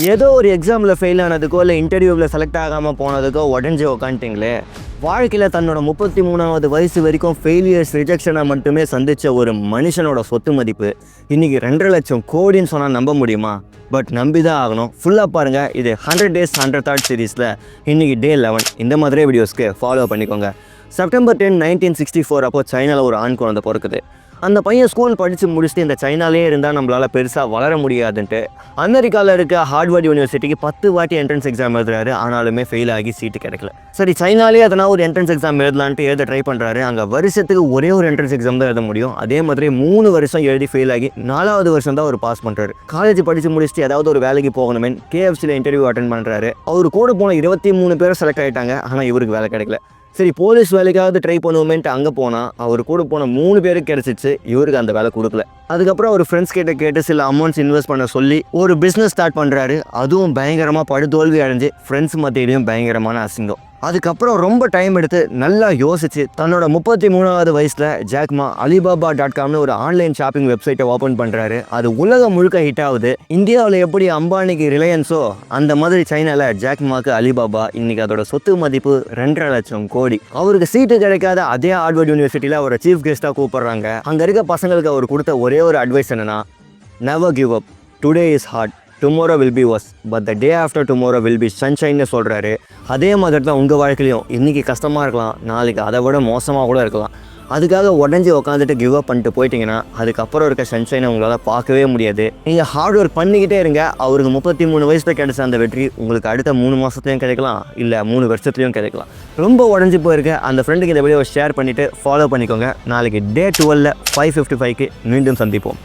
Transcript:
ஏதோ ஒரு எக்ஸாமில் ஃபெயில் ஆனதுக்கோ இல்லை இன்டர்வியூவில் செலக்ட் ஆகாமல் போனதுக்கோ உடஞ்சி உக்காந்துட்டிங்களே. வாழ்க்கையில் தன்னோட 33வது வயசு வரைக்கும் ஃபெயிலியர்ஸ் ரிஜெக்ஷனை மட்டுமே சந்தித்த ஒரு மனுஷனோட சொத்து மதிப்பு இன்றைக்கி 2.5 லட்சம் கோடின்னு சொன்னால் நம்ப முடியுமா? பட் நம்பி தான் ஆகணும். ஃபுல்லாக பாருங்கள். இது 100 Days 100 Thoughts சீரீஸில் இன்றைக்கி Day 11. இந்த மாதிரி வீடியோஸ்க்கு ஃபாலோ பண்ணிக்கோங்க. செப்டம்பர் 10, 1964 அப்போ சைனாவில் ஒரு ஆண் குழந்தை பிறக்குது. அந்த பையன் ஸ்கூல் படித்து முடிச்சுட்டு இந்த சைனாலே இருந்தால் நம்மளால் பெருசாக வளர முடியாதுன்ட்டு அமெரிக்காவில் இருக்க ஹார்வர்ட் யூனிவர்சிட்டிக்கு 10 வாட்டி என்ட்ரன்ஸ் எக்ஸாம் எழுதுறாரு. ஆனாலுமே ஃபெயில் ஆகி சீட்டு கிடைக்கல. சரி, சைனாலே அதனால் ஒரு என்ட்ரன்ஸ் எக்ஸாம் எழுதலான்ட்டு எழுத ட்ரை பண்ணுறாரு. அங்கே வருஷத்துக்கு ஒரே ஒரு என்ட்ரன்ஸ் எக்ஸாம் தான் எழுத முடியும். அதே மாதிரி 3 வருஷம் எழுதி ஃபெயில் ஆகி 4வது வருஷம் தான் அவர் பாஸ் பண்ணுறாரு. காலேஜ் படித்து முடிச்சுட்டு ஏதாவது ஒரு வேலைக்கு போகணுமே KFCயில் இன்டர்வியூ அட்டென்ட் பண்ணுறாரு. அவர் கூட போன 23 பேர் செலக்ட் ஆகிட்டாங்க. ஆனால் இவருக்கு வேலை கிடைக்கல. சரி, போலீஸ் வேலைக்காவது ட்ரை பண்ணுவோமேன்ட்டு அங்கே போனால் அவர் கூட போன 3 பேருக்கு கிடச்சிச்சு. இவருக்கு அந்த வேலை கொடுக்கல. அதுக்கப்புறம் அவர் ஃப்ரெண்ட்ஸ் கிட்ட கேட்டு சில அமௌண்ட்ஸ் இன்வெஸ்ட் பண்ண சொல்லி ஒரு பிஸ்னஸ் ஸ்டார்ட் பண்ணுறாரு. அதுவும் பயங்கரமாக படுதோல்வி அடைஞ்சு ஃப்ரெண்ட்ஸ் மத்தியிலையும் பயங்கரமான அசிங்கம். அதுக்கப்புறம் ரொம்ப டைம் எடுத்து நல்லா யோசிச்சு தன்னோட 33வது வயசில் ஜாக்மா Alibaba.comனு ஒரு ஆன்லைன் ஷாப்பிங் வெப்சைட்டை ஓப்பன் பண்ணுறாரு. அது உலகம் முழுக்க ஹிட் ஆகுது. இந்தியாவில் எப்படி அம்பானிக்கு ரிலையன்ஸோ அந்த மாதிரி சைனாவில் ஜாக்மாக்கு அலிபாபா. இன்றைக்கி அதோட சொத்து மதிப்பு 2.5 லட்சம் கோடி. அவருக்கு சீட்டு கிடைக்காத அதே ஹார்வர்ட் யூனிவர்சிட்டியில் அவரை சீஃப் கெஸ்ட்டாக கூப்பிட்றாங்க. அங்கே இருக்க பசங்களுக்கு அவர் கொடுத்த ஒரே ஒரு அட்வைஸ் என்னன்னா, never give up, today is hard, tomorrow will be worse, but the day after tomorrow will be சன்ஷைன்னு சொல்கிறாரு. அதே மாதிரி தான் உங்கள் வாழ்க்கையிலையும் இன்றைக்கி கஷ்டமாக இருக்கலாம், நாளைக்கு அதை விட மோசமாக கூட இருக்கலாம். அதுக்காக உடஞ்சி உட்காந்துட்டு கிவ் அப் பண்ணிட்டு போயிட்டீங்கன்னா அதுக்கப்புறம் இருக்க சன்ஷைனை உங்களால் பார்க்கவே முடியாது. நீங்கள் ஹார்ட் ஒர்க் பண்ணிக்கிட்டே இருங்க. அவருக்கு 33 வயசில் கிடைச்ச அந்த வெற்றி உங்களுக்கு அடுத்த 3 மாதத்துலையும் கிடைக்கலாம், இல்லை 3 வருஷத்துலையும் கிடைக்கலாம். ரொம்ப உடஞ்சி போயிருக்க அந்த ஃப்ரெண்டுக்கு இதை வீடியோ ஷேர் பண்ணிவிட்டு ஃபாலோ பண்ணிக்கோங்க. நாளைக்கு Day 12 5:55க்கு மீண்டும் சந்திப்போம்.